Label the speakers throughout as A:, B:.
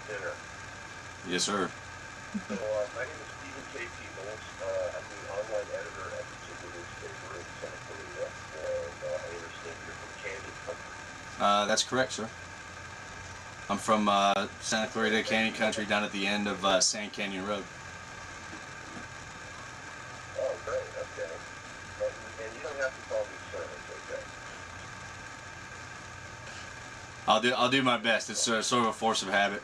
A: dinner.
B: Yes, sir.
A: So, my name is Peeples. I'm the online editor at the Super newspaper in Santa Clarita, and I understand you're from Canyon Country.
B: That's correct, sir. I'm from Santa Clarita Canyon Country down at the end of Sand Canyon Road.
A: Oh, great, okay. And you don't have to call me sir, it's okay.
B: I'll do my best. It's sort of a force of habit.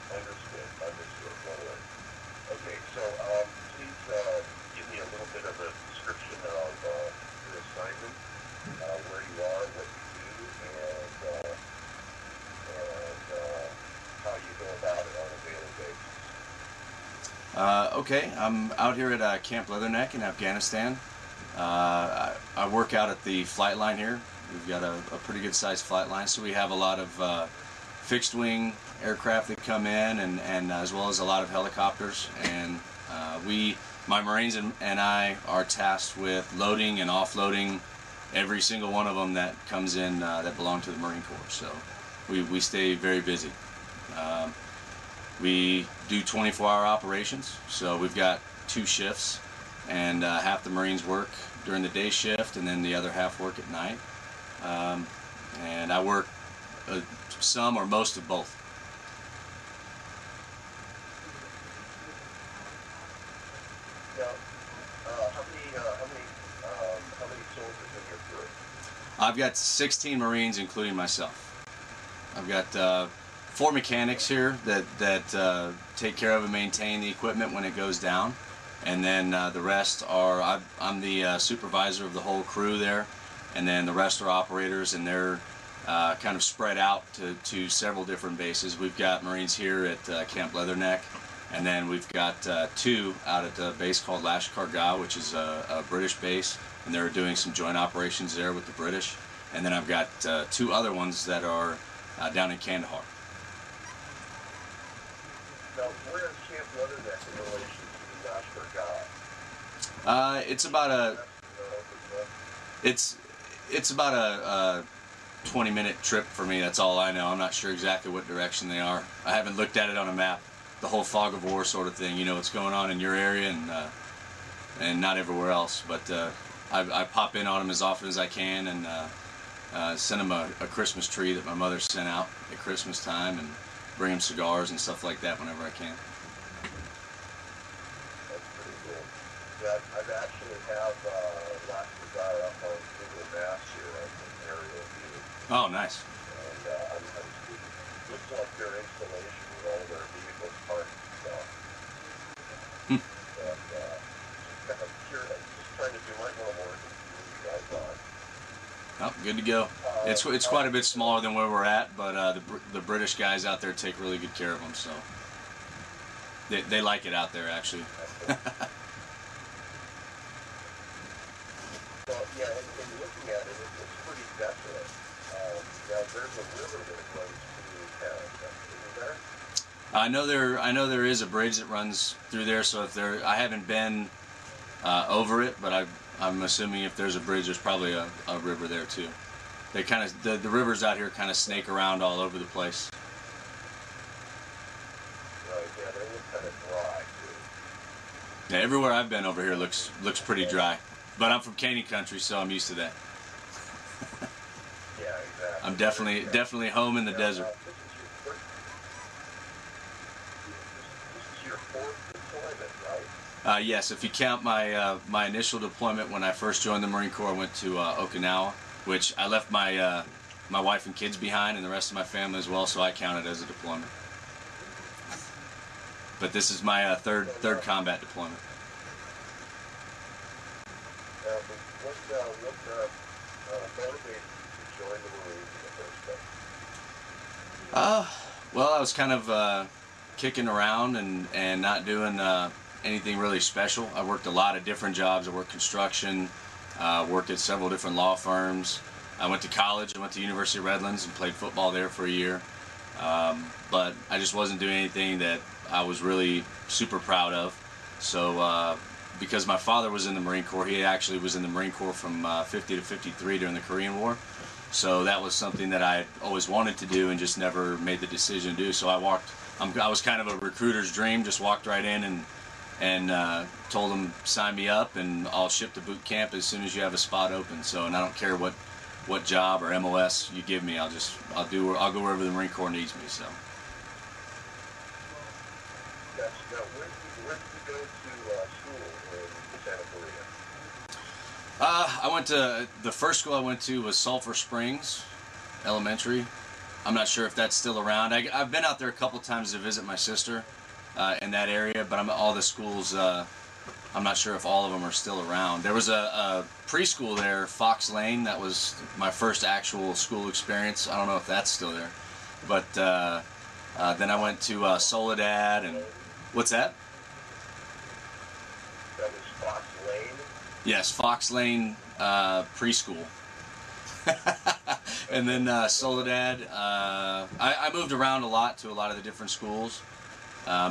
A: Understood. Well, okay, so please give me a little bit of a description of your assignment, where you are, what you do, and how you go about it on a daily basis.
B: Okay, I'm out here at Camp Leatherneck in Afghanistan. I work out at the flight line here. We've got a pretty good sized flight line, so we have a lot of fixed wing aircraft that come in, and as well as a lot of helicopters. And my Marines and I are tasked with loading and offloading every single one of them that comes in that belong to the Marine Corps. So we stay very busy. We do 24-hour operations, so we've got 2 shifts, and half the Marines work during the day shift, and then the other half work at night. And I work some or most of both.
A: Now, how many soldiers in your crew?
B: I've got 16 Marines, including myself. I've got 4 mechanics here that take care of and maintain the equipment when it goes down, and then the rest are I'm the supervisor of the whole crew there, and then the rest are operators, and they're kind of spread out to several different bases. We've got Marines here at Camp Leatherneck, and then we've got 2 out at a base called Khandahar, which is a British base, and they're doing some joint operations there with the British. And then I've got 2 other ones that are down in Khandahar.
A: Now, where is Camp Leatherneck in relation to Khandahar?
B: It's about a 20-minute trip for me. That's all I know. I'm not sure exactly what direction they are. I haven't looked at it on a map. The whole fog of war sort of thing. You know what's going on in your area and not everywhere else. But I pop in on them as often as I can, and send them a Christmas tree that my mother sent out at Christmas time, and bring them cigars and stuff like that whenever I can.
A: That's pretty cool. Yeah, I've actually have last cigar up on Google Maps here as an aerial view.
B: Oh, nice.
A: And looks like their installation with all their vehicles parked and stuff.
B: Hmm.
A: But I'm curious, just trying to do my homework and see where you guys are.
B: Oh, good to go. It's quite a bit smaller than where we're at, but the British guys out there take really good care of them, so they like it out there, actually.
A: Well, yeah, and looking at it, it's pretty desolate. Now, there's a river that runs through town, isn't there?
B: I know there is a bridge that runs through there, so I haven't been over it, but I'm assuming if there's a bridge, there's probably a river there too. They kind of the rivers out here kind of snake around all over the place.
A: Right, yeah, they look kind of dry too.
B: Yeah, everywhere I've been over here looks pretty dry, but I'm from Canyon Country, so I'm used to that.
A: Yeah, exactly.
B: I'm definitely home in the desert.
A: This is your 4th deployment, right?
B: Yes, if you count my initial deployment when I first joined the Marine Corps, I went to Okinawa, which I left my wife and kids behind, and the rest of my family as well, so I count it as a deployment. But this is my third combat deployment.
A: What motivated you to join the Marines in the first place?
B: Well, I was kind of kicking around and not doing anything really special. I worked a lot of different jobs. I worked construction, worked at several different law firms. I went to college. I went to University of Redlands and played football there for a year. But I just wasn't doing anything that I was really super proud of. So because my father was in the Marine Corps, he actually was in the Marine Corps from 50 to 53 during the Korean War. So that was something that I always wanted to do and just never made the decision to do. So I was kind of a recruiter's dream. Just walked right in and told them sign me up and I'll ship to boot camp as soon as you have a spot open. So, and I don't care what job or MOS you give me. I'll go wherever the Marine Corps needs me. So.
A: Yes. Now, where did you go to school in Santa Clarita?
B: I went to, the first school I went to was Sulphur Springs Elementary. I'm not sure if that's still around. I've been out there a couple times to visit my sister in that area, but all the schools, I'm not sure if all of them are still around. There was a preschool there, Fox Lane. That was my first actual school experience. I don't know if that's still there. But then I went to Soledad and... What's that?
A: That was Fox Lane?
B: Yes, Fox Lane preschool. And then Soledad. I moved around a lot to a lot of the different schools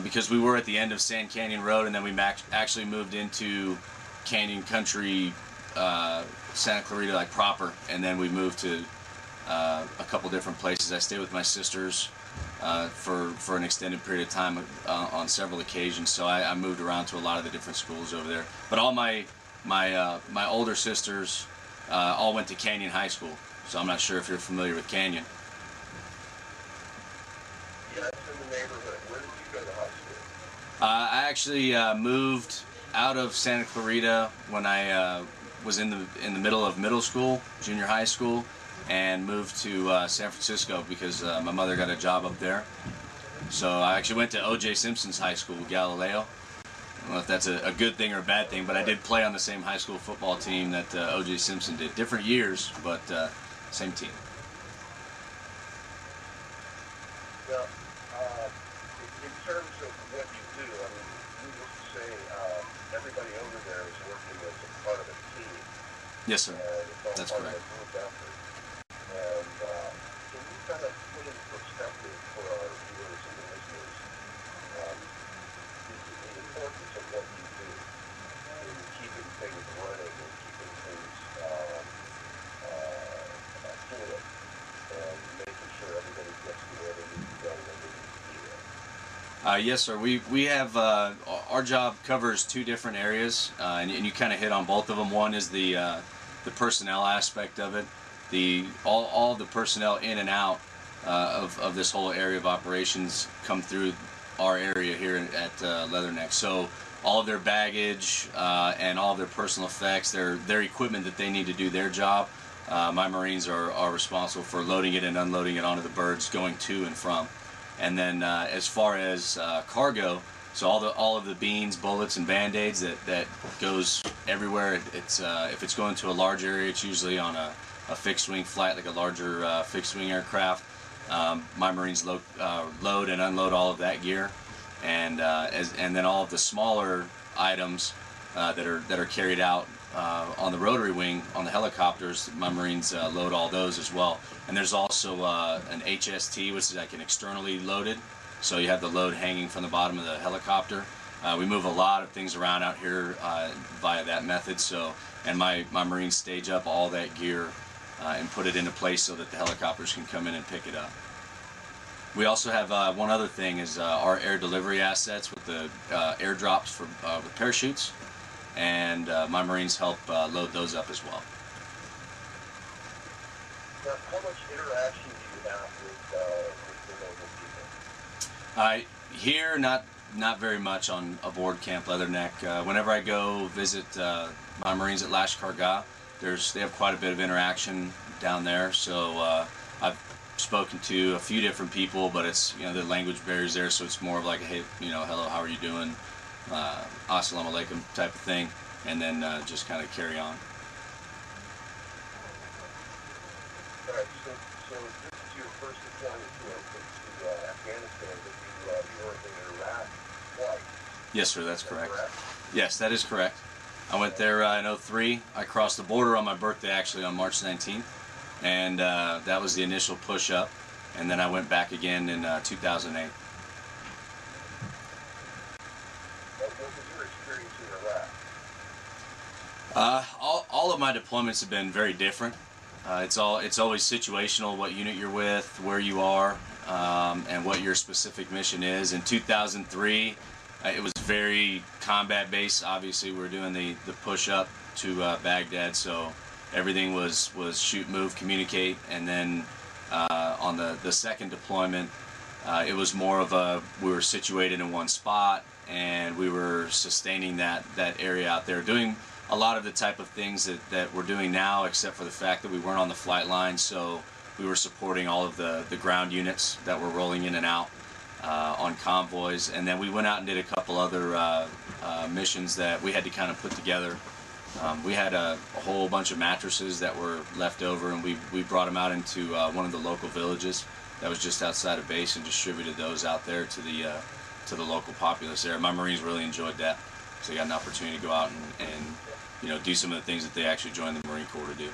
B: because we were at the end of Sand Canyon Road, and then we actually moved into Canyon Country, Santa Clarita, like proper, and then we moved to a couple different places. I stayed with my sisters for an extended period of time on several occasions, so I moved around to a lot of the different schools over there. But all my older sisters all went to Canyon High School, so I'm not sure if you're familiar with Canyon.
A: Yeah, it's in the neighborhood. Where did you go to high school?
B: I actually moved out of Santa Clarita when I was in the middle of middle school, junior high school, and moved to San Francisco because my mother got a job up there. So I actually went to O.J. Simpson's high school, Galileo. I don't know if that's a good thing or a bad thing, but I did play on the same high school football team that O.J. Simpson did. Different years, but same team.
A: Now, in terms of what you do, I mean, needless to say, everybody over there is working as a part of a team.
B: Yes, sir.
A: It's all
B: That's
A: part
B: correct.
A: of a group effort. And can you kind of put in perspective for our viewers and listeners the importance of what you do in keeping things running and keeping things fluid and making sure everybody gets to where they need to go when they need to be there?
B: Yes, sir. We have our job covers two different areas, and you kind of hit on both of them. One is the personnel aspect of it. All the personnel in and out of this whole area of operations come through our area here at Leatherneck. So all of their baggage and all of their personal effects, their equipment that they need to do their job, my Marines are responsible for loading it and unloading it onto the birds going to and from. And then as far as cargo, so all of the beans, bullets, and band-aids that goes everywhere. If it's going to a large area, it's usually on a fixed-wing flight, like a larger fixed-wing aircraft. My Marines load and unload all of that gear, and then all of the smaller items that are carried out on the rotary wing on the helicopters. My Marines load all those as well. And there's also an HST, which is like an externally loaded, so you have the load hanging from the bottom of the helicopter. We move a lot of things around out here via that method. So, and my Marines stage up all that gear and put it into place so that the helicopters can come in and pick it up. We also have one other thing is our air delivery assets with the airdrops with parachutes, and my Marines help load those up as well.
A: Now, how much interaction do you have with the local people?
B: Here, not very much on aboard Camp Leatherneck. Whenever I go visit my Marines at Lashkar Gah, they have quite a bit of interaction down there. So I've spoken to a few different people, but it's the language barriers there, so it's more of like a, hey, hello, how are you doing, assalamu alaikum type of thing, and then just kind of carry on.
A: All right, so this is your first deployment to Afghanistan, but you were in Iraq twice.
B: Yes, sir, that's correct.
A: Correct?
B: Yes, that is correct. I went there in 2003. I crossed the border on my birthday, actually, on March 19th, and that was the initial push-up, and then I went back again in 2008.
A: What was your experience in Iraq?
B: All of my deployments have been very different. It's always situational, what unit you're with, where you are, and what your specific mission is. In 2003, it was very combat based. Obviously, we were doing the push up to Baghdad, so everything was shoot, move, communicate. And then on the second deployment, it was more of we were situated in one spot and we were sustaining that area out there, doing a lot of the type of things that we're doing now, except for the fact that we weren't on the flight line, so we were supporting all of the ground units that were rolling in and out on convoys. And then we went out and did a couple other missions that we had to kind of put together. We had a whole bunch of mattresses that were left over, and we brought them out into one of the local villages that was just outside of base and distributed those out there to the local populace there. My Marines really enjoyed that, so they got an opportunity to go out and do some of the things that they actually joined the Marine Corps to do.